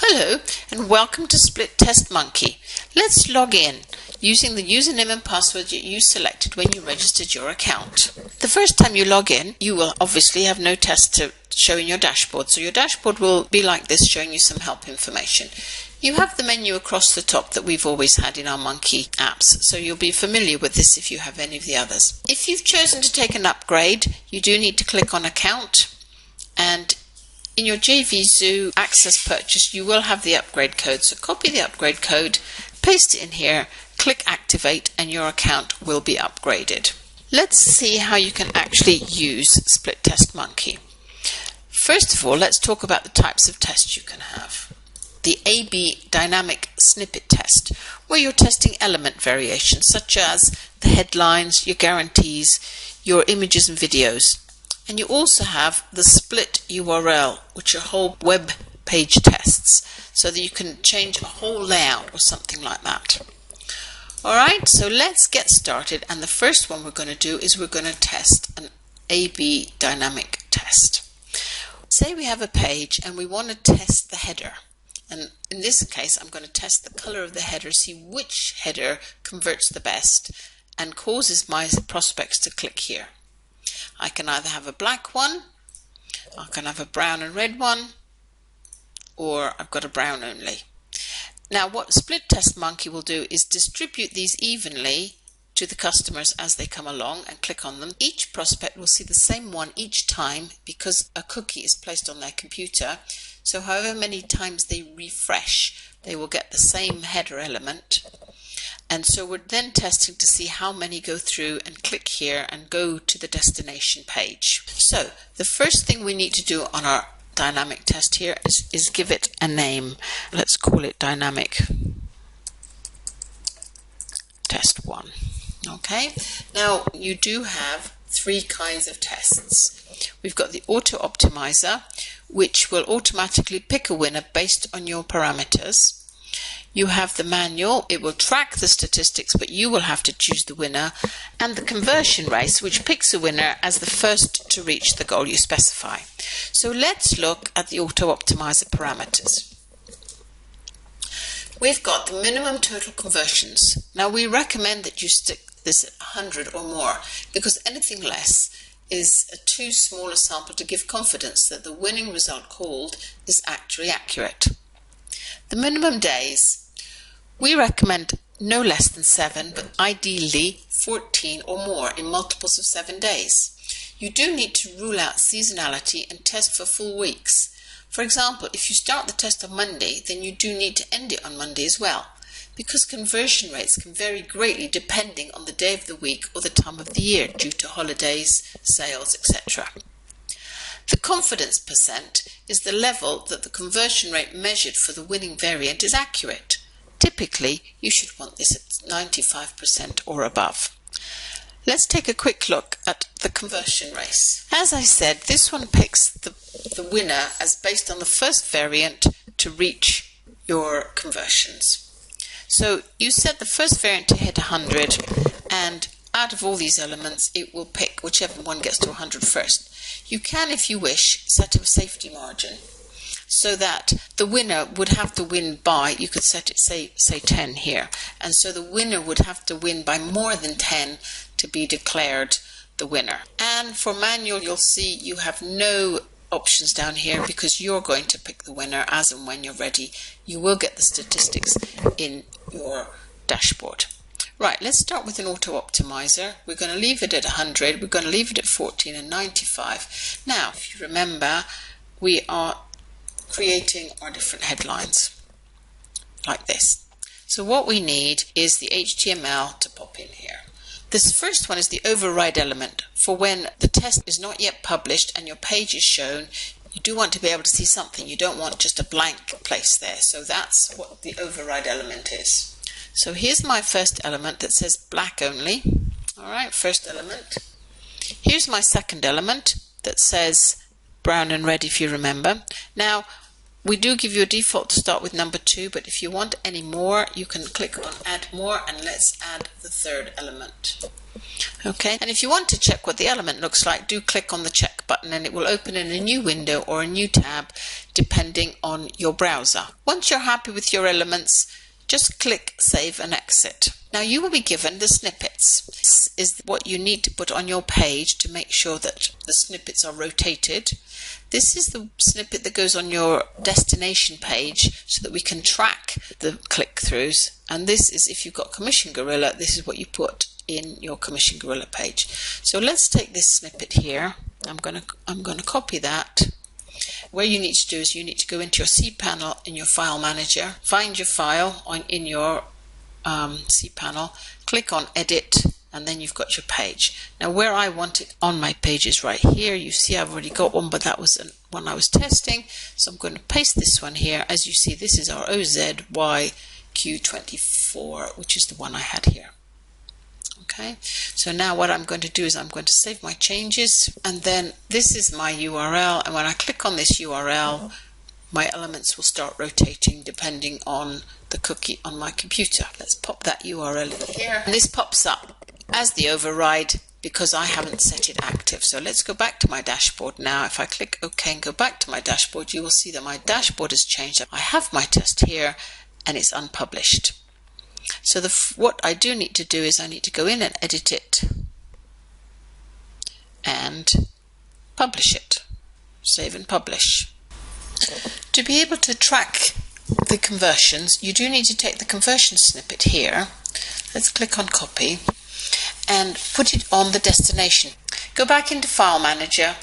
Hello and welcome to SplitTest Monkey. Let's log in using the username and password you selected when you registered your account. The first time you log in, you will obviously have no test to show in your dashboard, so your dashboard will be like this, showing you some help information. You have the menu across the top that we've always had in our Monkey apps, so you'll be familiar with this if you have any of the others. If you've chosen to take an upgrade, you do need to click on Account, and in your JVZoo Access purchase, you will have the upgrade code. So copy the upgrade code, paste it in here, click Activate, and your account will be upgraded. Let's see how you can actually use SplitTest Monkey. First of all, let's talk about the types of tests you can have. The AB dynamic snippet test, where you're testing element variations such as the headlines, your guarantees, your images and videos. And you also have the split URL, which are whole web page tests, so that you can change a whole layout or something like that. Alright, so let's get started, and the first one we're going to do is we're going to test an AB dynamic test. Say we have a page and we want to test the header, and in this case I'm going to test the color of the header, see which header converts the best and causes my prospects to click here. I can either have a black one, I can have a brown and red one, or I've got a brown only. Now what SplitTest Monkey will do is distribute these evenly to the customers as they come along and click on them. Each prospect will see the same one each time because a cookie is placed on their computer. So however many times they refresh, they will get the same header element. And so we're then testing to see how many go through and click here and go to the destination page. So the first thing we need to do on our dynamic test here is give it a name. Let's call it dynamic test 1. Okay, now you do have three kinds of tests. We've got the auto optimizer, which will automatically pick a winner based on your parameters. You have the manual, it will track the statistics, but you will have to choose the winner, and the conversion race, which picks a winner as the first to reach the goal you specify. So let's look at the auto optimizer parameters. We've got the minimum total conversions. Now we recommend that you stick this at 100 or more, because anything less is a too small a sample to give confidence that the winning result called is actually accurate. The minimum days, we recommend no less than 7, but ideally 14 or more in multiples of 7 days. You do need to rule out seasonality and test for full weeks. For example, if you start the test on Monday, then you do need to end it on Monday as well, because conversion rates can vary greatly depending on the day of the week or the time of the year due to holidays, sales, etc. The confidence percent is the level that the conversion rate measured for the winning variant is accurate. Typically, you should want this at 95% or above. Let's take a quick look at the conversion race. As I said, this one picks the winner as based on the first variant to reach your conversions. So you set the first variant to hit 100, and out of all these elements, it will pick whichever one gets to 100 first. You can, if you wish, set a safety margin so that the winner would have to win by, you could set it, say 10 here, and so the winner would have to win by more than 10 to be declared the winner. And for manual, you'll see you have no options down here because you're going to pick the winner as and when you're ready. You will get the statistics in your dashboard. Right, let's start with an auto optimizer. We're going to leave it at 100, we're going to leave it at 14 and 95. Now, if you remember, we are creating our different headlines like this. So what we need is the HTML to pop in here. This first one is the override element for when the test is not yet published and your page is shown. You do want to be able to see something. You don't want just a blank place there. So that's what the override element is. So here's my first element that says black only. Alright, first element. Here's my second element that says brown and red, if you remember. Now, We do give you a default to start with number 2, but if you want any more, you can click on add more, and let's add the third element. Okay, and if you want to check what the element looks like, do click on the check button and it will open in a new window or a new tab depending on your browser. Once you're happy with your elements, just click Save and Exit. Now you will be given the snippets. This is what you need to put on your page to make sure that the snippets are rotated. This is the snippet that goes on your destination page so that we can track the click-throughs. And this is, if you've got Commission Gorilla, this is what you put in your Commission Gorilla page. So let's take this snippet here. I'm going to copy that. What you need to do is you need to go into your cPanel in your File Manager, find your file in your cPanel, click on Edit, and then you've got your page. Now where I want it on my page is right here. You see I've already got one, but that was one I was testing. So I'm going to paste this one here. As you see, this is our OZYQ24, which is the one I had here. Okay, so now what I'm going to do is I'm going to save my changes, and then this is my URL, and when I click on this URL, my elements will start rotating depending on the cookie on my computer. Let's pop that URL in here, and this pops up as the override because I haven't set it active. So let's go back to my dashboard now. If I click OK and go back to my dashboard, you will see that my dashboard has changed. I have my test here and it's unpublished. So what I do need to do is I need to go in and edit it and publish it. Save and publish. To be able to track the conversions, you do need to take the conversion snippet here. Let's click on copy and put it on the destination. Go back into File Manager,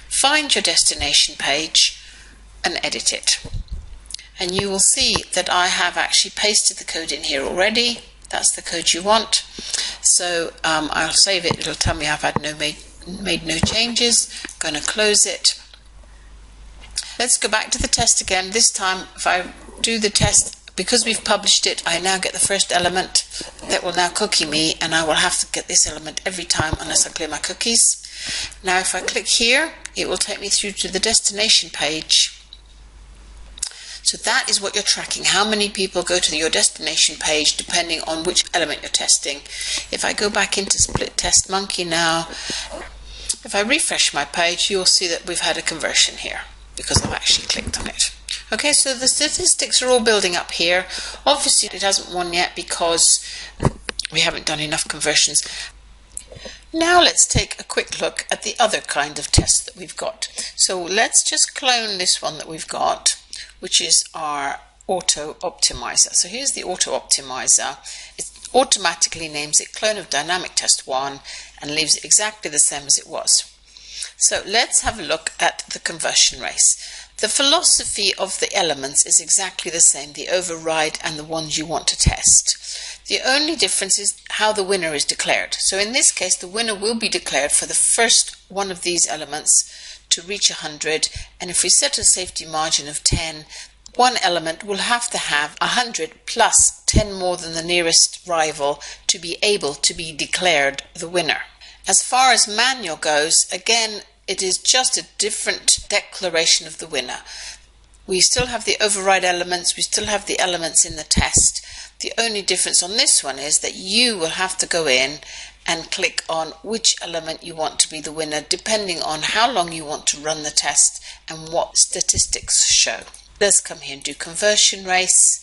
find your destination page and edit it. And you will see that I have actually pasted the code in here already. That's the code you want. So I'll save it. It'll tell me I've had made no changes. I'm going to close it. Let's go back to the test again. This time, if I do the test, because we've published it, I now get the first element that will now cookie me, and I will have to get this element every time unless I clear my cookies. Now if I click here, it will take me through to the destination page. So that is what you're tracking, how many people go to your destination page depending on which element you're testing. If I go back into SplitTest Monkey now, if I refresh my page, you'll see that we've had a conversion here because I've actually clicked on it. Okay, so the statistics are all building up here. Obviously it hasn't won yet because we haven't done enough conversions. Now let's take a quick look at the other kind of test that we've got. So let's just clone this one that we've got, which is our auto optimizer. So here's the auto optimizer. It automatically names it clone of dynamic test 1 and leaves it exactly the same as it was. So let's have a look at the conversion race. The philosophy of the elements is exactly the same, the override and the ones you want to test. The only difference is how the winner is declared. So in this case, the winner will be declared for the first one of these elements to reach 100, and if we set a safety margin of 10, one element will have to have 100 plus 10 more than the nearest rival to be able to be declared the winner. As far as manual goes, again, it is just a different declaration of the winner. We still have the override elements, we still have the elements in the test. The only difference on this one is that you will have to go in and click on which element you want to be the winner depending on how long you want to run the test and what statistics show. Let's come here and do conversion race.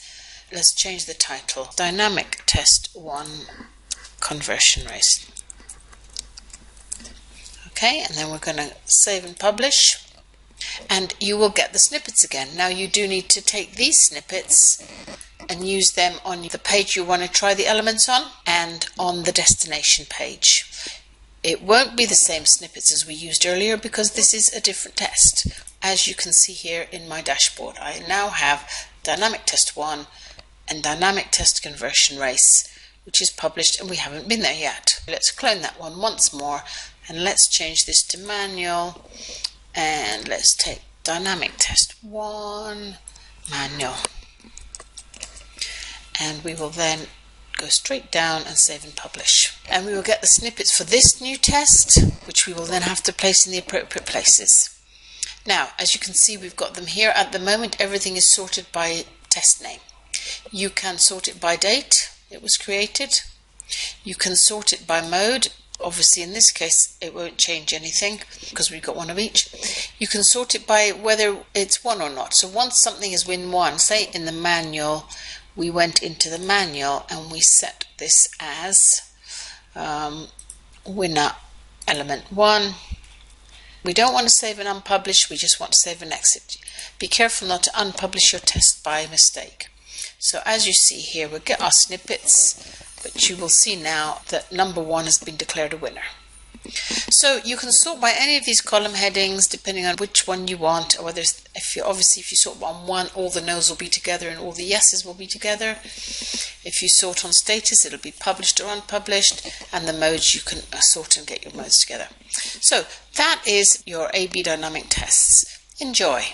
Let's change the title. Dynamic test 1 conversion race. Okay, and then we're going to save and publish, and you will get the snippets again. Now you do need to take these snippets and use them on the page you want to try the elements on and on the destination page. It won't be the same snippets as we used earlier because this is a different test. As you can see here in my dashboard, I now have dynamic test 1 and dynamic test conversion race, which is published, and we haven't been there yet. Let's clone that one once more, and let's change this to manual, and let's take dynamic test 1 manual, and we will then go straight down and save and publish, and we will get the snippets for this new test, which we will then have to place in the appropriate places. Now, as you can see, we've got them here. At the moment, everything is sorted by test name. You can sort it by date it was created. You can sort it by mode. Obviously, in this case, it won't change anything because we've got one of each. You can sort it by whether it's one or not. So once something is win one, say in the manual, we went into the manual and we set this as winner element 1. We don't want to save and unpublish, we just want to save and exit. Be careful not to unpublish your test by mistake. So as you see here, we'll get our snippets, but you will see now that number 1 has been declared a winner. So you can sort by any of these column headings depending on which one you want, or whether if you sort on one, all the no's will be together and all the yeses will be together. If you sort on status, it'll be published or unpublished, and the modes you can sort and get your modes together. So that is your A/B dynamic tests. Enjoy.